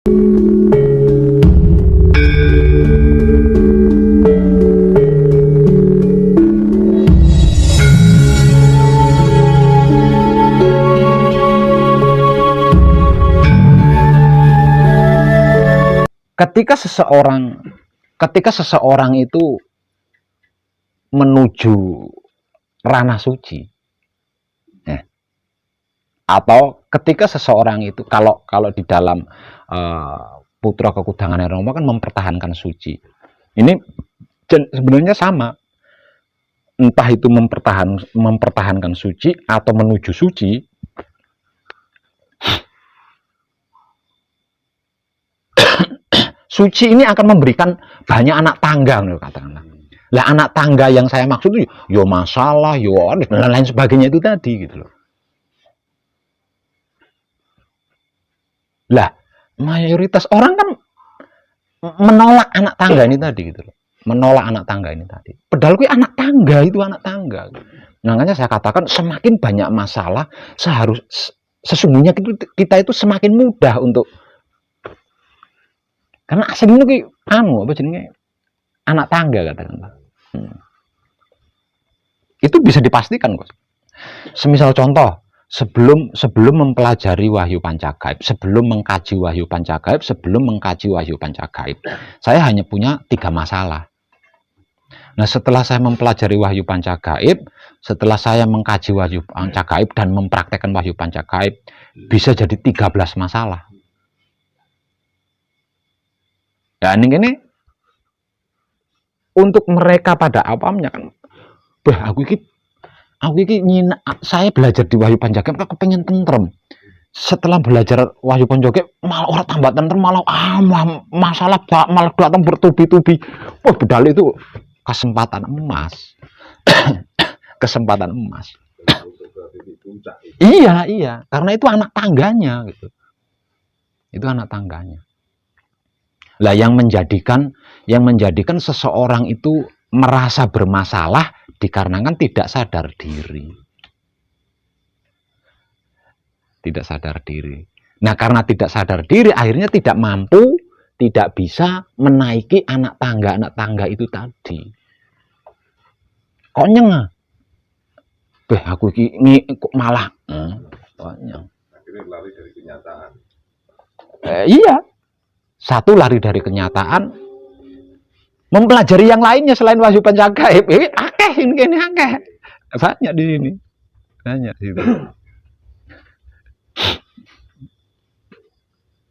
Ketika seseorang itu menuju ranah suci, atau ketika seseorang itu kalau di dalam Putra Kekudangan Roma kan mempertahankan suci. Ini sebenarnya sama, entah itu mempertahankan suci atau menuju suci. Suci ini akan memberikan banyak anak tangga, katakanlah. Lah anak tangga yang saya maksud itu yo masalah, yo dan lain sebagainya itu tadi gitu loh. Lah mayoritas orang kan menolak anak tangga ini tadi gitu loh. Menolak anak tangga ini tadi. Padahal gue anak tangga itu anak tangga. Makanya saya katakan semakin banyak masalah sesungguhnya kita itu semakin mudah untuk, karena aslinya ki apa jenenge anak tangga katakanlah. Itu bisa dipastikan kok. Semisal contoh, sebelum mempelajari Wahyu Pancagaib, sebelum mengkaji Wahyu Pancagaib, saya hanya punya 3 masalah. Nah, setelah saya mempelajari Wahyu Pancagaib, setelah saya mengkaji Wahyu Pancagaib dan mempraktekkan Wahyu Pancagaib, bisa jadi 13 masalah. Ya, ini untuk mereka pada awamnya kan, aku saya belajar di Wahyu Pancagaib kan pengen tentrem. Setelah belajar Wahyu Pancagaib malah orang tambah tentrem, malah masalah malah datang bertubi-tubi. Oh, bedal itu kesempatan emas. Kesempatan emas. Iya, karena itu anak tangganya gitu. Itu anak tangganya. Lah yang menjadikan seseorang itu merasa bermasalah dikarenakan tidak sadar diri. Tidak sadar diri. Nah, karena tidak sadar diri akhirnya tidak mampu, tidak bisa menaiki anak tangga itu tadi. Kok nyengah? Aku ini kok malah akhirnya lari dari kenyataan. Iya. Satu, lari dari kenyataan, mempelajari yang lainnya selain Wahyu Pancagaib. Akeh ini akeh. Banyak di sini. Banyak di situ.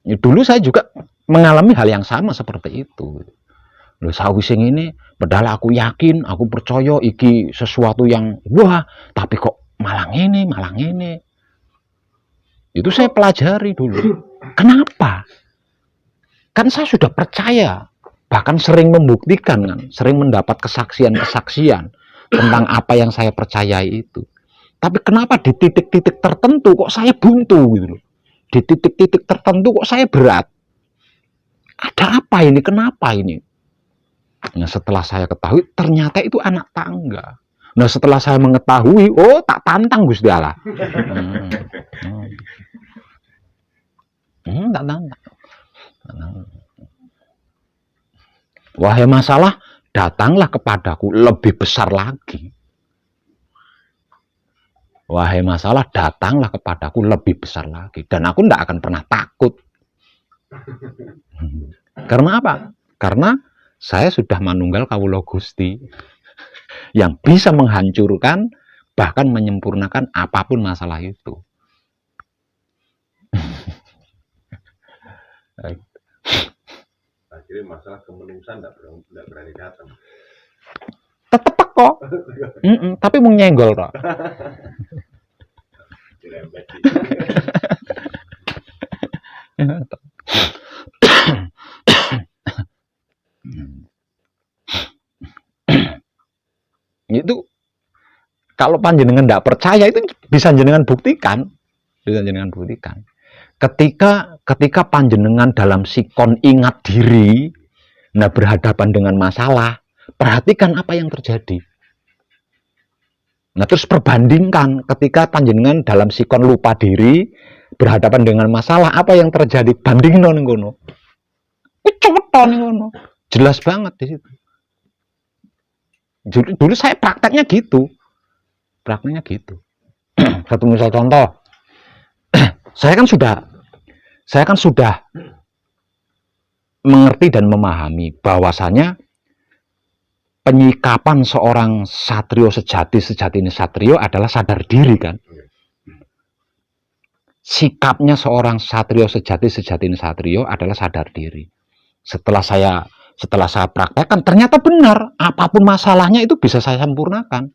Ya, dulu saya juga mengalami hal yang sama seperti itu. Loh, sawising ini, padahal aku yakin, aku percaya iki sesuatu yang wah, tapi kok malang ini. Itu saya pelajari dulu. Kenapa? Kan saya sudah percaya, bahkan sering membuktikan kan, sering mendapat kesaksian tentang apa yang saya percayai itu. Tapi kenapa di titik-titik tertentu kok saya buntu gitu loh. Di titik-titik tertentu kok saya berat. Ada apa ini? Kenapa ini? Nah, setelah saya ketahui ternyata itu anak tangga. Nah, setelah saya mengetahui, oh tak tantang Gusti Allah. Tak tantang. Wahai masalah, datanglah kepadaku lebih besar lagi. Wahai masalah, datanglah kepadaku lebih besar lagi. Dan aku tidak akan pernah takut. Karena apa? Karena saya sudah manunggal kawula Gusti yang bisa menghancurkan, bahkan menyempurnakan apapun masalah itu. Akhirnya masalah kemenungsan tidak berani datang. Tetep kok. Tapi mau nyenggol kok. Itu kalau panjenengan tidak percaya itu bisa jenengan buktikan. Ketika panjenengan dalam sikon ingat diri, nah berhadapan dengan masalah, perhatikan apa yang terjadi. Nah terus perbandingkan ketika panjenengan dalam sikon lupa diri berhadapan dengan masalah, apa yang terjadi, banding non ngono. Cewetan ngono. Jelas banget di situ. Dulu saya prakteknya gitu. Prakteknya gitu. Satu misal contoh. Saya kan sudah mengerti dan memahami bahwasanya penyikapan seorang satrio sejati satrio adalah sadar diri kan. Sikapnya seorang satrio sejati satrio adalah sadar diri. Setelah saya praktekkan ternyata benar, apapun masalahnya itu bisa saya sempurnakan.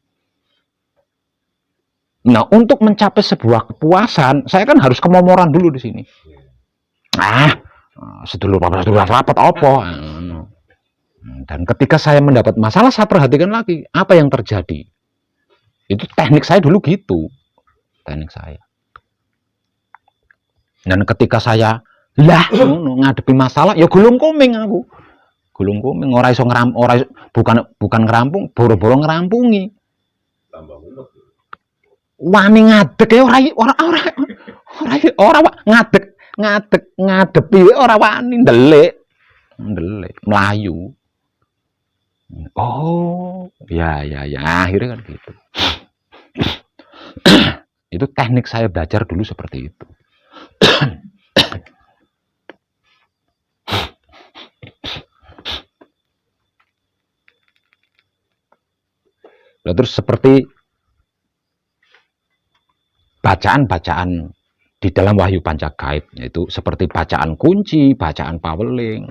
Nah, untuk mencapai sebuah kepuasan, saya kan harus kemomoran dulu di sini. Sedulur rapat apa? Dan ketika saya mendapat masalah, saya perhatikan lagi apa yang terjadi. Itu teknik saya dulu gitu, teknik saya. Dan ketika saya ngadepi masalah, ya gulung komeng aku. Gulung komeng, bukan ngerampung, boro-boro ngerampungi. Wani ngadeg ya ora ngadepi ora wani ndelik melayu. Oh, ya akhirnya kan gitu. Itu teknik saya belajar dulu seperti itu. Lalu terus seperti bacaan-bacaan di dalam Wahyu Pancagaib, yaitu seperti bacaan kunci, bacaan paweling.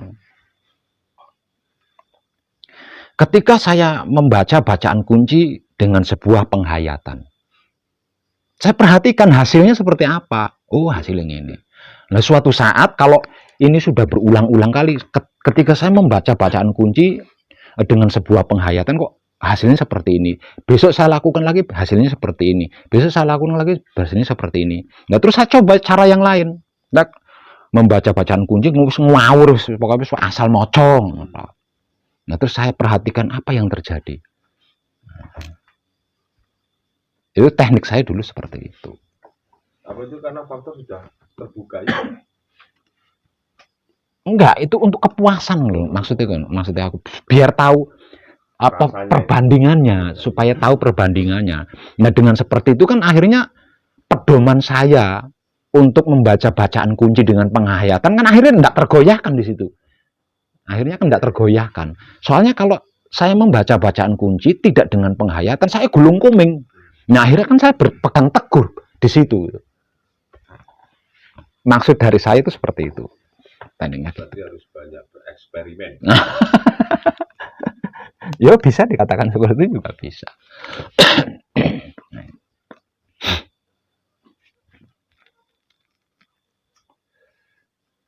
Ketika saya membaca bacaan kunci dengan sebuah penghayatan, saya perhatikan hasilnya seperti apa. Oh, hasilnya ini. Nah, suatu saat kalau ini sudah berulang-ulang kali, ketika saya membaca bacaan kunci dengan sebuah penghayatan, kok hasilnya seperti ini. Besok saya lakukan lagi, hasilnya seperti ini. Besok saya lakukan lagi, hasilnya seperti ini. Nah, terus saya coba cara yang lain. Nah, membaca bacaan kunci ngawur, pokoknya asal mocong. Nah, terus saya perhatikan apa yang terjadi. Itu teknik saya dulu seperti itu. Apa itu karena faktor sudah terbuka ya? Enggak, itu untuk kepuasan loh. Maksudnya aku biar tahu apa rasanya, perbandingannya, supaya tahu perbandingannya. Nah, dengan seperti itu kan akhirnya pedoman saya untuk membaca bacaan kunci dengan penghayatan kan akhirnya tidak tergoyahkan di situ. Akhirnya kan tidak tergoyahkan. Soalnya kalau saya membaca bacaan kunci tidak dengan penghayatan, saya gulung kuming. Nah, akhirnya kan saya berpegang teguh di situ. Maksud dari saya itu seperti itu. Tandingnya. Berarti harus banyak bereksperimen. Ya bisa dikatakan seperti itu juga bisa.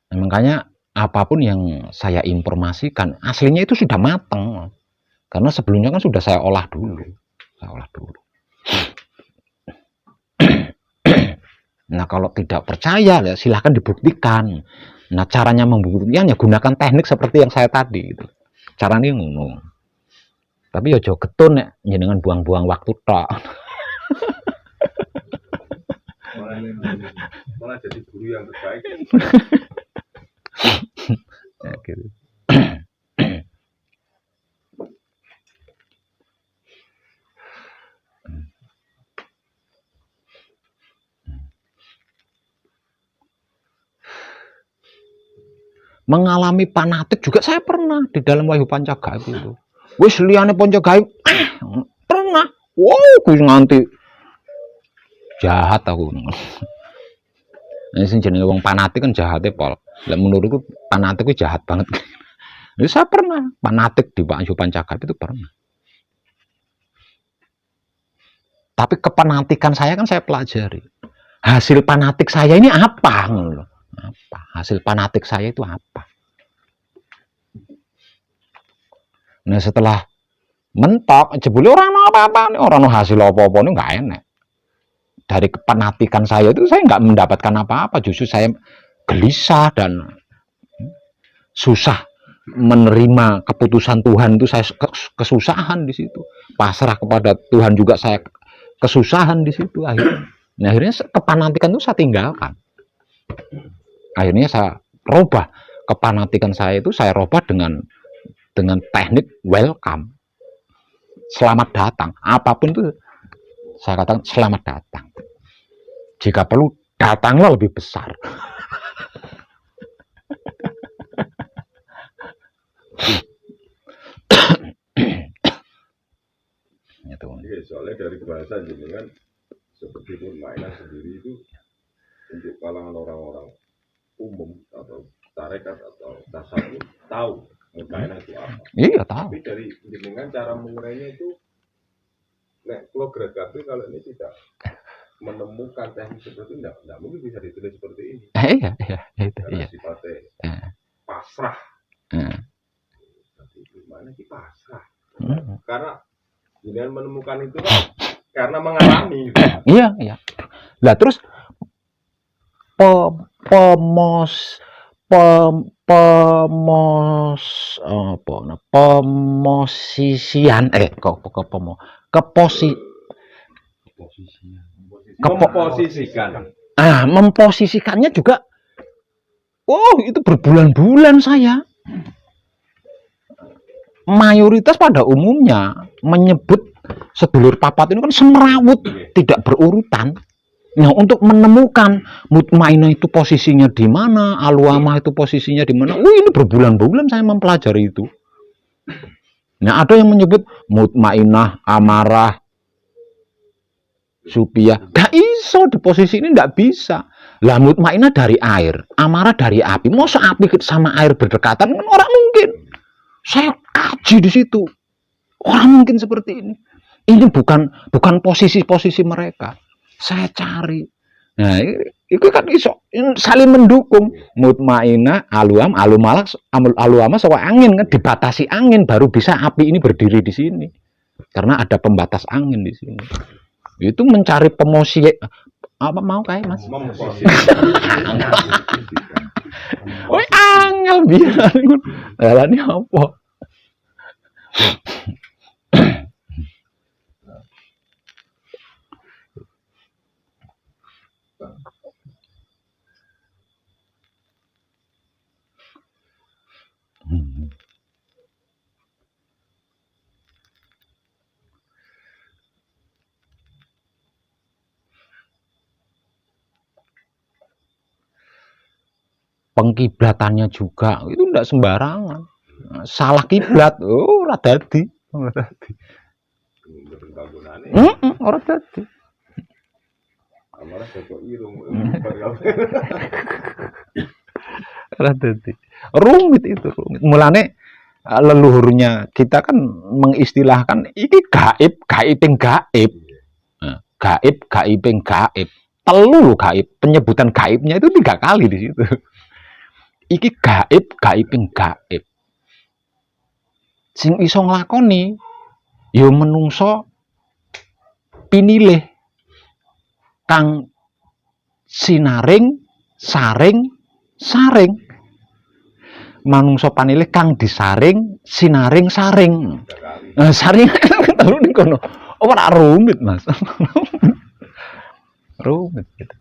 Nah, makanya apapun yang saya informasikan aslinya itu sudah matang, karena sebelumnya kan sudah saya olah dulu. Nah, kalau tidak percaya ya silahkan dibuktikan. Nah, caranya membuktikannya gunakan teknik seperti yang saya tadi gitu. Caranya ngono. Tapi ya jauh getun ya, jenengan buang-buang waktu tok. Malah jadi guru yang terbaik. Ya, gitu. Mengalami fanatik juga saya pernah di dalam Wahyu Pancagaib itu. Wis liyane Pancagaib pernah. Wow, kuwi nganti jahat aku. Ini sing jenenge wong fanatik kan jahate pol. Lah menurutku fanatik itu jahat banget. Jadi saya pernah fanatik di Wahyu Pancagaib itu pernah. Tapi kepanatikan saya kan saya pelajari. Hasil fanatik saya ini apa? Apa? Hasil fanatik saya itu apa? Nah, setelah mentok, jebule orang apa-apa nih, orang hasil apa-apa ini nggak enak. Dari kepanatikan saya itu saya nggak mendapatkan apa-apa, justru saya gelisah dan susah menerima keputusan Tuhan itu. Saya kesusahan di situ. Pasrah kepada Tuhan juga saya kesusahan di situ akhirnya. Nah, akhirnya kepanatikan itu saya tinggalkan. Akhirnya saya robah kepanatikan saya itu, saya robah dengan teknik welcome. Selamat datang. Apapun itu saya katakan selamat datang. Jika perlu datanglah lebih besar. Iya, soalnya dari bahasa jenengan seperti pun mainan sendiri itu untuk kalangan orang-orang umum atau tarekat atau tasawuf tahu mainan itu apa. Iya tahu. Tapi dari jenengan cara mengurainya itu, nek kalau kalau ini tidak menemukan teknik seperti itu, tidak mungkin bisa ditulis seperti ini. Iya itu. Karena Iya. sifatnya pasrah. Tapi gimana sih pasrah? Karena jenengan menemukan itu kan karena mengalami. Iya. Lah terus pemosisian memposisikannya juga itu berbulan-bulan saya. Mayoritas pada umumnya menyebut sedulur papat ini kan semrawut, tidak berurutan. Nah, untuk menemukan mutmainah itu posisinya di mana, aluamah itu posisinya di mana, ini berbulan-bulan saya mempelajari itu. Nah, ada yang menyebut mutmainah, amarah, supiyah. Gak iso di posisi ini, nggak bisa. Lah mutmainah dari air, amarah dari api. Masa api sama air berdekatan? Orang mungkin. Saya kaji di situ. Orang mungkin seperti ini. Ini bukan posisi-posisi mereka. Saya cari. Nah, itu kan iso saling mendukung. Mutmainah, aluamah sewa angin kan, dibatasi angin baru bisa api ini berdiri di sini. Karena ada pembatas angin di sini. Itu mencari pemosi apa mau kayak Mas? Woi angel biar ini apa? Pengkiblatannya juga itu enggak sembarangan. Salah kiblat, ora dadi. Ora dadi. Ora dadi. Ora dadi. Rumit itu, rumit. Mulane leluhurnya kita kan mengistilahkan iki gaib, gaib. Gaib. Telu gaib. Penyebutan gaibnya itu 3 kali di situ. Iki gaib. Sing iso nglakoni ya menungso pinilih kang sinaring saring. Manungso panilih kang disaring sinaring saring. Saring telu ning kono. Ora rumit, Mas. Rumit gitu.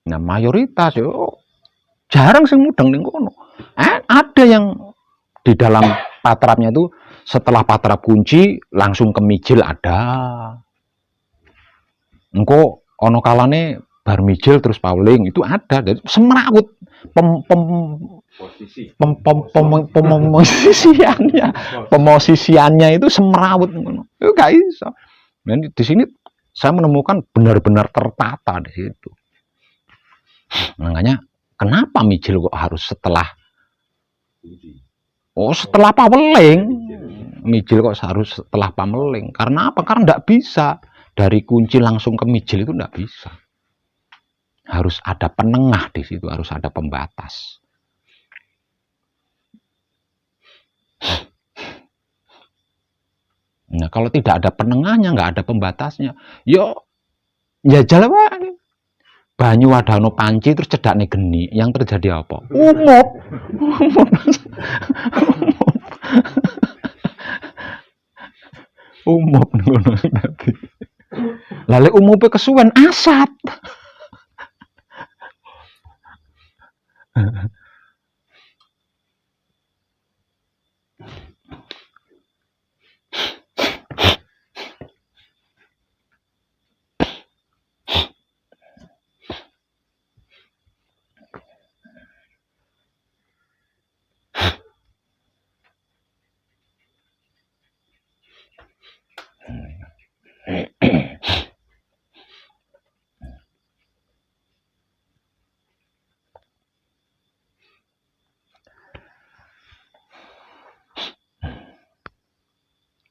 Nah, mayoritas yo jarang sing mudeng ning kono. Ada yang di dalam patrapnya itu setelah patrap kunci langsung ke mijil ada. Engko ono kalane bar mijil terus pauling itu ada. Jadi semrawut pemosisiannya itu semrawut ngono. Itu gak iso. Dan di sini saya menemukan benar-benar tertata di situ. Makanya kenapa mijil kok harus setelah setelah paweling? mijil kok harus setelah pameling. Karena apa? Karena nggak bisa dari kunci langsung ke mijil itu nggak bisa. Harus ada penengah di situ, harus ada pembatas. Nah, kalau tidak ada penengahnya, nggak ada pembatasnya, yo ya jalan banyu wadano panci terus cedak nih geni. Yang terjadi apa? Umup. Umup ngono dadi. Lalu umupe kesuwen asat.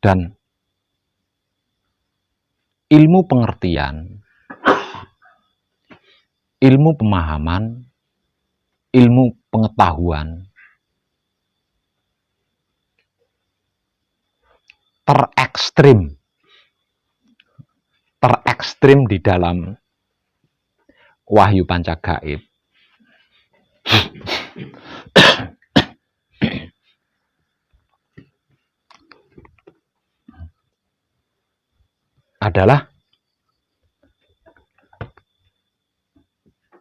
Dan ilmu pengertian, ilmu pemahaman, ilmu pengetahuan terekstrim di dalam Wahyu Panca Gaib adalah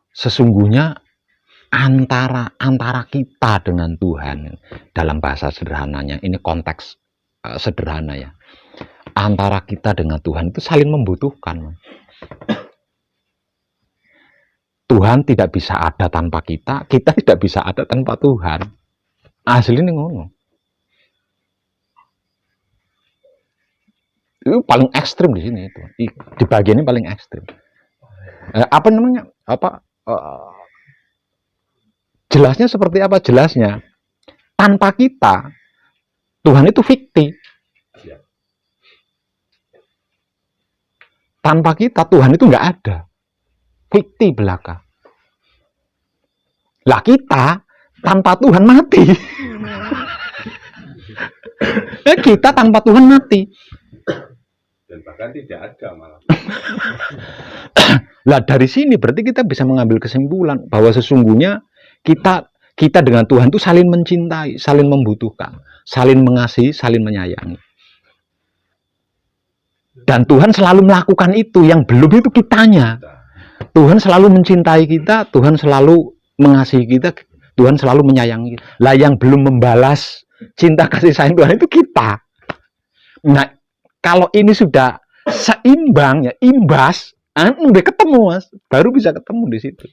sesungguhnya antara kita dengan Tuhan, dalam bahasa sederhananya, ini konteks sederhana ya, antara kita dengan Tuhan itu saling membutuhkan. Tuhan tidak bisa ada tanpa kita, kita tidak bisa ada tanpa Tuhan. Asli ini ngono. Itu paling ekstrim di sini itu. Di bagian ini paling ekstrim. Apa namanya? Jelasnya seperti apa? Jelasnya tanpa kita Tuhan itu fiktif. Tanpa kita Tuhan itu nggak ada. Fiktif belaka. Lah kita tanpa Tuhan mati. Kita tanpa Tuhan mati. Dan bahkan tidak ada malah. Lah dari sini berarti kita bisa mengambil kesimpulan bahwa sesungguhnya kita dengan Tuhan itu saling mencintai, saling membutuhkan, saling mengasihi, saling menyayangi. Dan Tuhan selalu melakukan itu, yang belum itu kitanya. Tuhan selalu mencintai kita, Tuhan selalu mengasihi kita, Tuhan selalu menyayangi kita. Lah yang belum membalas cinta kasih sayang Tuhan itu kita. Nah, kalau ini sudah seimbang ya, imbas, udah ketemu Mas, baru bisa ketemu di situ.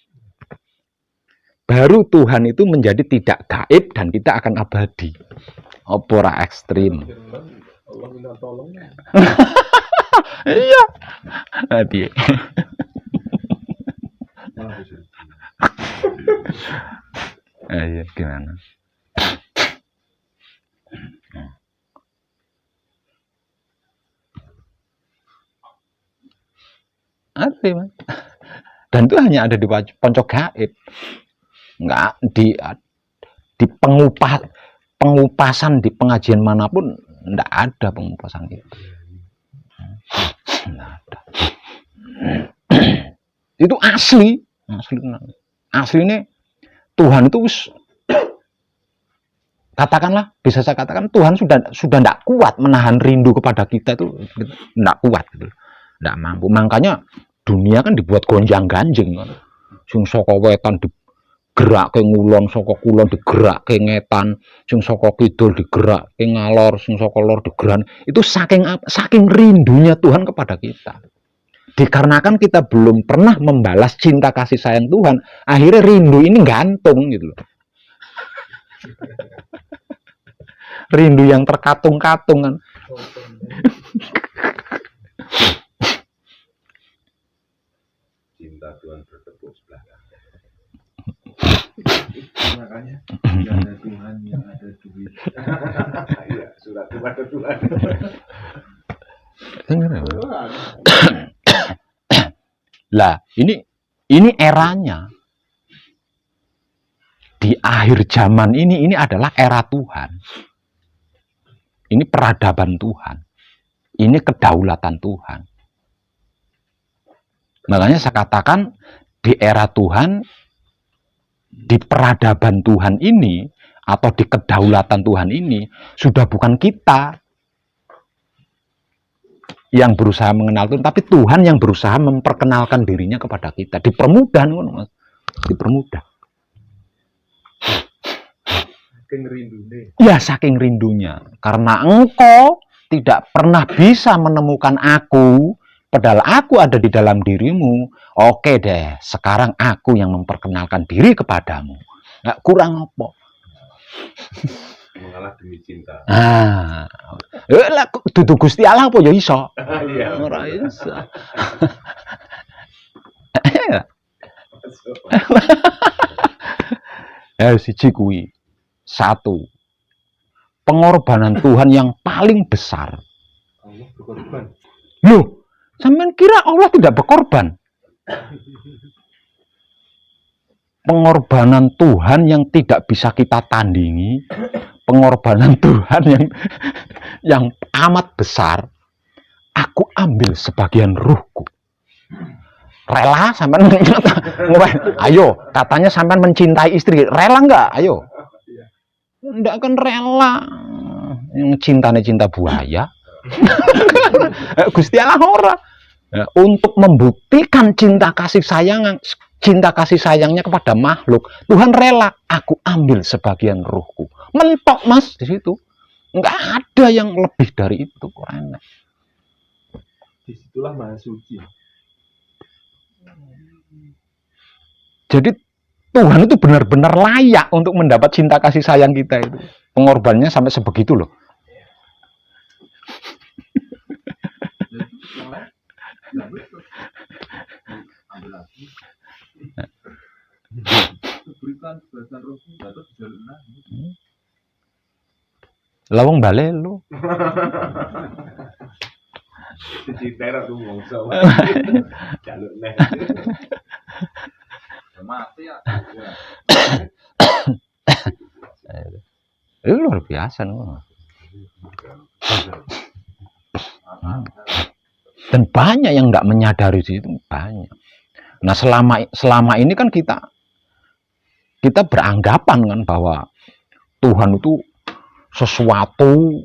Baru Tuhan itu menjadi tidak gaib dan kita akan abadi. Opora ekstrim. Allah minta tolong. Iya. Hati. Iya, gimana? Asli, Mas. Dan itu hanya ada di Ponco Gaib. Enggak di pengupasan di pengajian manapun enggak ada pengupasan itu. Enggak ada. Itu asli ini Tuhan itu katakanlah, bisa saya katakan Tuhan sudah enggak kuat menahan rindu kepada kita, itu enggak kuat gitu. Enggak mampu. Makanya dunia kan dibuat gonjang-ganjing kan. Sing saka wetan digerak ke ngulon, saka kulon digerak ke ngetan, sing saka kidul digerak ke ngalor, sing saka lor digerak. Itu saking rindunya Tuhan kepada kita. Dikarenakan kita belum pernah membalas cinta kasih sayang Tuhan, akhirnya rindu ini gantung gitu loh. Rindu yang terkatung-katung kan. Cinta Tuhan bertepuk sebelah makanya tidak ada Tuhan yang ada duit. Iya, surat kepada Tuhan. Lah, ini eranya. Di akhir zaman ini adalah era Tuhan. Ini peradaban Tuhan. Ini kedaulatan Tuhan. Makanya saya katakan di era Tuhan, di peradaban Tuhan ini, atau di kedaulatan Tuhan ini, sudah bukan kita yang berusaha mengenal Tuhan, tapi Tuhan yang berusaha memperkenalkan dirinya kepada kita. Dipermudah, Mas. Dipermudah. Saking rindunya. Ya, saking rindunya. Karena engkau tidak pernah bisa menemukan aku, padahal aku ada di dalam dirimu. Oke deh, sekarang aku yang memperkenalkan diri kepadamu. Nggak kurang apa? Mengalah demi cinta. Lah dudu Gusti Allah apa ya iso? Iya. Ora iso. Siji kuwi. Satu. Pengorbanan Tuhan yang paling besar. Allah berkorban. Loh, sampean kira Allah tidak berkorban? Pengorbanan Tuhan yang tidak bisa kita tandingi, pengorbanan Tuhan yang amat besar, aku ambil sebagian ruhku. Rela sampean ayo, katanya sampean mencintai istri, rela enggak? Ayo. Enggak kan rela. Yang cintanya cinta buaya. Gusti Allah ora. Untuk membuktikan cinta kasih sayangnya kepada makhluk, Tuhan rela, aku ambil sebagian ruhku. Mentok Mas di situ. Enggak ada yang lebih dari itu, Quran. Disitulah Maha Suci. Jadi Tuhan itu benar-benar layak untuk mendapat cinta kasih sayang kita itu. Pengorbanannya sampai sebegitu loh. Ambil lagi. Berikan sebagian rohku, atau dijalurkan. Lawang balik lu. Diteror tuh bangsa. Jaluk neh. Mati ya. Itu luar biasa loh. Dan banyak yang nggak menyadari itu banyak. Nah selama ini kan kita beranggapan kan bahwa Tuhan itu sesuatu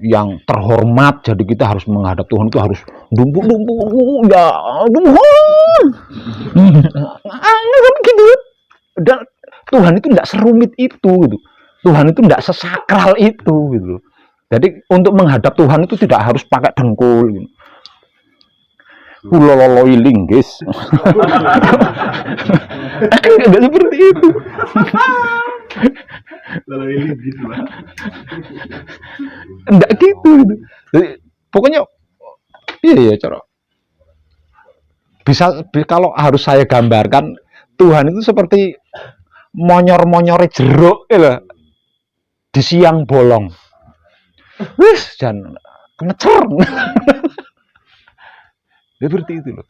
yang terhormat, jadi kita harus menghadap Tuhan itu harus dumpuk ya Tuhan. Gitu. Dan Tuhan itu tidak serumit itu gitu. Tuhan itu tidak sesakral itu gitu. Jadi untuk menghadap Tuhan itu tidak harus pakai dengkul gitu. Ulololoi linggis. Enggak seperti itu. Kalau ini gitu lah. Enggak gitu. Jadi, pokoknya iya cara. Bisa kalau harus saya gambarkan Tuhan itu seperti monyor-monyore jeruk gitu. Di siang bolong. Wis jan kemecer. Seperti itu loh.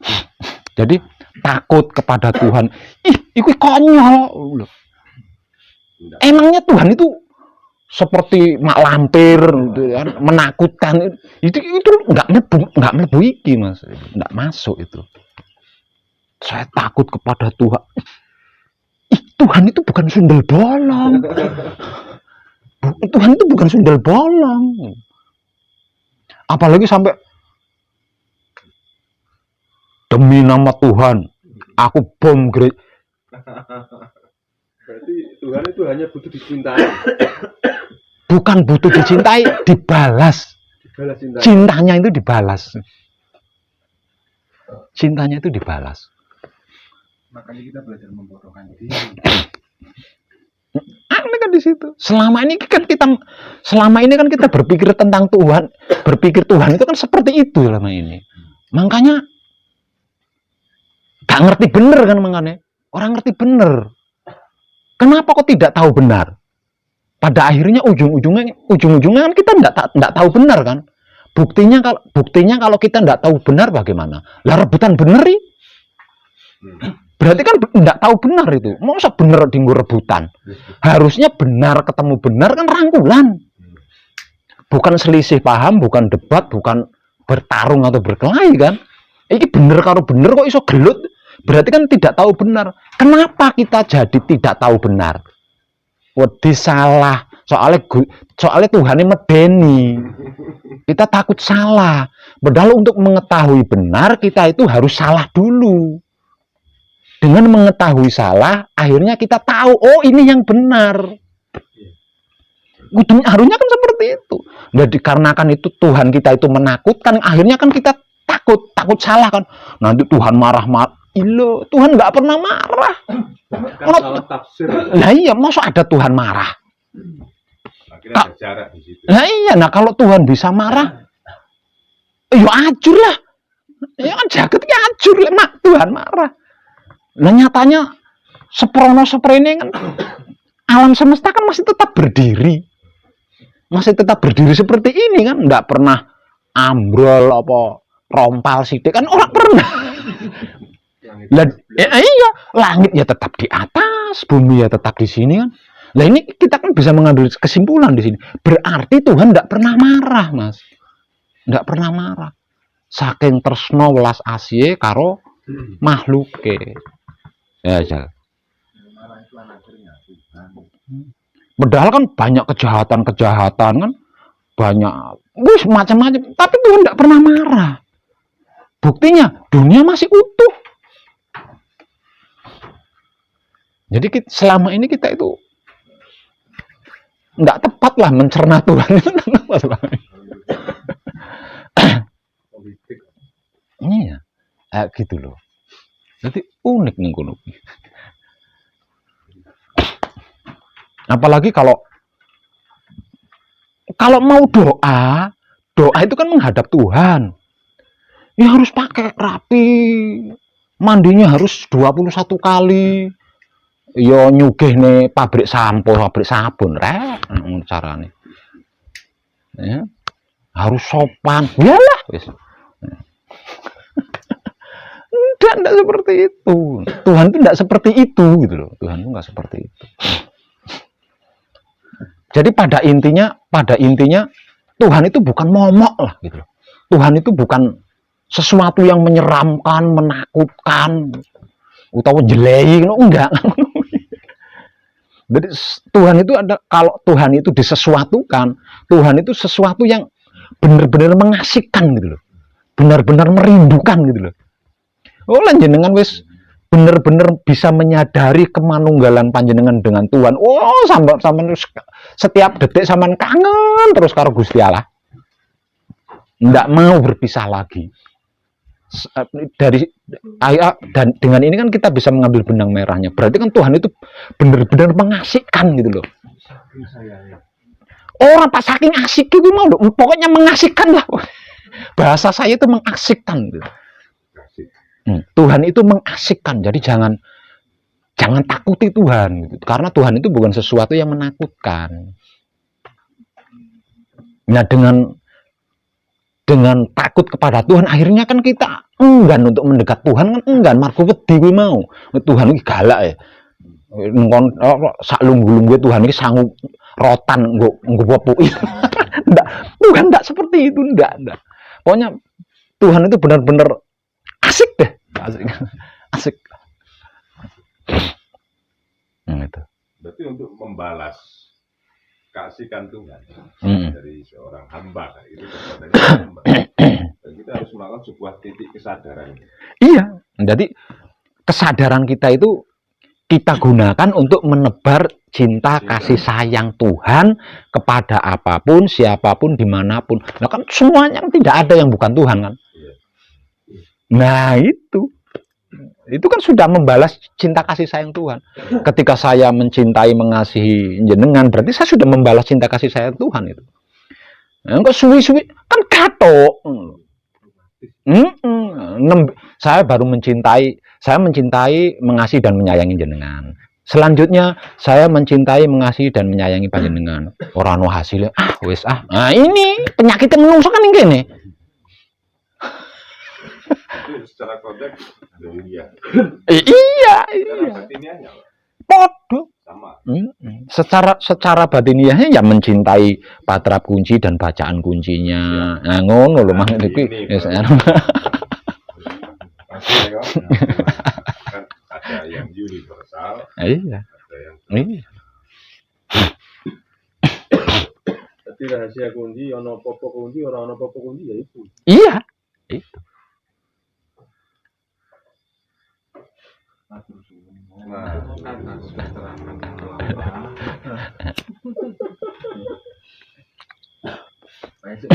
Jadi takut kepada Tuhan. Itu konyol loh. Emangnya Tuhan itu seperti mak lampir, menakutkan. Itu nggak mlebu iki Mas, nggak masuk itu. Saya takut kepada Tuhan. Tuhan itu bukan sundel bolong. Tuhan itu bukan sundel bolong. Apalagi sampai demi nama Tuhan, aku bom gereja. Berarti Tuhan itu hanya butuh dicintai. Bukan butuh dicintai, dibalas. Dibalas cinta. Cintanya itu dibalas. Cintanya itu dibalas. Makanya kita belajar membodohkan diri. Ini kan di situ. Selama ini kan kita berpikir tentang Tuhan, berpikir Tuhan itu kan seperti itu selama ini. Makanya gak ngerti bener kan makanya. Orang ngerti bener. Kenapa kok tidak tahu benar? Pada akhirnya ujung-ujungnya kan kita tidak tahu benar kan? Buktinya kalau kita tidak tahu benar bagaimana? Lah rebutan benar nih. Berarti kan tidak tahu benar itu. Masa benar dinggo rebutan? Harusnya benar ketemu benar kan rangkulan. Bukan selisih paham, bukan debat, bukan bertarung atau berkelahi kan? Ini bener karo bener kok iso gelut. Berarti kan tidak tahu benar. Kenapa kita jadi tidak tahu benar? Wedi salah. Soalnya Tuhan ini medeni. Kita takut salah. Padahal untuk mengetahui benar kita itu harus salah dulu. Dengan mengetahui salah, akhirnya kita tahu, oh ini yang benar. Harusnya kan seperti itu. Jadi dikarenakan itu Tuhan kita itu menakutkan, akhirnya kan kita takut salah kan. Nanti Tuhan marah-marah. Ilo, Tuhan nggak pernah marah. Kan salah tafsir. Lah iya, masa ada Tuhan marah? Akhirnya ada jarak di situ. Nah iya, nah kalau Tuhan bisa marah, ya ajur lah. Ya kan jagat ya ajur lah, Tuhan marah. Nah nyatanya seprene kan alam semesta kan masih tetap berdiri. Masih tetap berdiri seperti ini kan, enggak pernah ambrol apa rompal sidik kan orang pernah. Iya, langit ya tetap di atas, bumi ya tetap di sini kan. Nah ini kita kan bisa mengambil kesimpulan di sini. Berarti Tuhan enggak pernah marah, Mas. Enggak pernah marah. Saking tresno welas asih karo makhluke. Ya, Jal. Padahal kan banyak kejahatan kan, banyak macam-macam, tapi Tuhan tidak pernah marah. Buktinya dunia masih utuh. Jadi selama ini kita itu tidak tepat lah mencerna Tuhan. Iya, gitu loh. Jadi unik nih kuno. Apalagi kalau mau doa itu kan menghadap Tuhan. Ya harus pakai rapi. Mandinya harus 21 kali. Ya nyugih nih pabrik sampo, pabrik sabun, rek. Carane. Ya. Harus sopan. Yalah, wis. Enggak seperti itu. Tuhan itu enggak seperti itu gitu loh. Tuhan itu enggak seperti itu. Jadi pada intinya Tuhan itu bukan momok lah gitu. Tuhan itu bukan sesuatu yang menyeramkan, menakutkan, utawa jelei, enggak. Jadi Tuhan itu kalau Tuhan itu disesuatukan, Tuhan itu sesuatu yang benar-benar mengasihkan gitu loh. Benar-benar merindukan gitu loh. Oh lanjenengan wis benar-benar bisa menyadari kemanunggalan panjenengan dengan Tuhan. Oh, sampai setiap detik sampean kangen terus karo Gusti Allah. Nggak mau berpisah lagi. Dan dengan ini kan kita bisa mengambil benang merahnya. Berarti kan Tuhan itu benar-benar mengasihkan gitu loh. Orang pas saking asik itu mau loh, pokoknya mengasihkan lah. Bahasa saya itu mengasihkan gitu. Tuhan itu mengasihkan, jadi jangan takuti Tuhan, gitu. Karena Tuhan itu bukan sesuatu yang menakutkan. Nah dengan takut kepada Tuhan, akhirnya kan kita enggan untuk mendekat Tuhan, kan enggan. Margo wedi kuwi mau, Tuhan iki galak ya. Ngon sak lungguh-lungguhe Tuhan iki sangu rotan nggo popuki. Enggak, Tuhan enggak seperti itu, enggak. Pokoknya Tuhan itu benar-benar asik deh, asik. Itu. Berarti untuk membalas kasihkan Tuhan dari seorang hamba itu hamba. Dan kita harus melakukan sebuah titik kesadaran. Iya, jadi kesadaran kita itu kita gunakan untuk menebar cinta kasih sayang Tuhan kepada apapun, siapapun, dimanapun. Nah kan semuanya tidak ada yang bukan Tuhan kan. Nah itu kan sudah membalas cinta kasih sayang Tuhan. Ketika saya mencintai, mengasihi jenengan, berarti saya sudah membalas cinta kasih sayang Tuhan itu. Nah, kok suwi-suwi kan katok. Saya baru mencintai, mengasihi dan menyayangi jenengan. Selanjutnya, saya mencintai, mengasihi dan menyayangi panjenengan. Ora ono hasilnya. Wis ah. Nah, ini penyakit menungso kan ini gini. Itu secara konteks dunia. Iya, Secara iya. batiniahnya Pak, Podo. sama. Secara batiniahnya ya mencintai patrap kunci dan bacaan kuncinya. Nah, ngono lho maksud iki. Pasti ya kan ada yang universal, Iya. ada yang Iya. tapi rahasia kunci ono popo kunci orang ono popo kunci ya itu. Iya. Itu. Nah, atas keterangan yang lama. Saya sih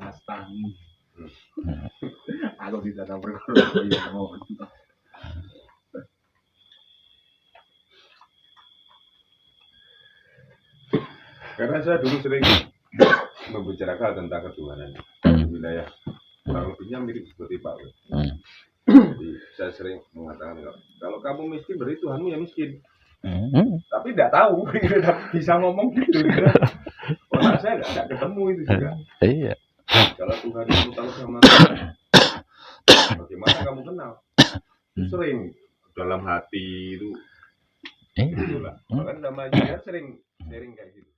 Mas Tani. Aku tidak tahu berkorban yang mau. karena saya dulu sering membicarakan tentang ketuhanan di wilayah kurang lebihnya mirip seperti Pak Wes. Jadi saya sering mengatakan kalau kamu miskin berarti Tuhanmu ya miskin. Tapi tidak tahu, bisa ngomong gitu. Otak saya tidak ketemu itu juga. Iya. Kalau Tuhan itu tahu sama Tuhan, bagaimana kamu kenal? Sering dalam hati itu, itulah. Bahkan namanya sering sharing kayak gitu.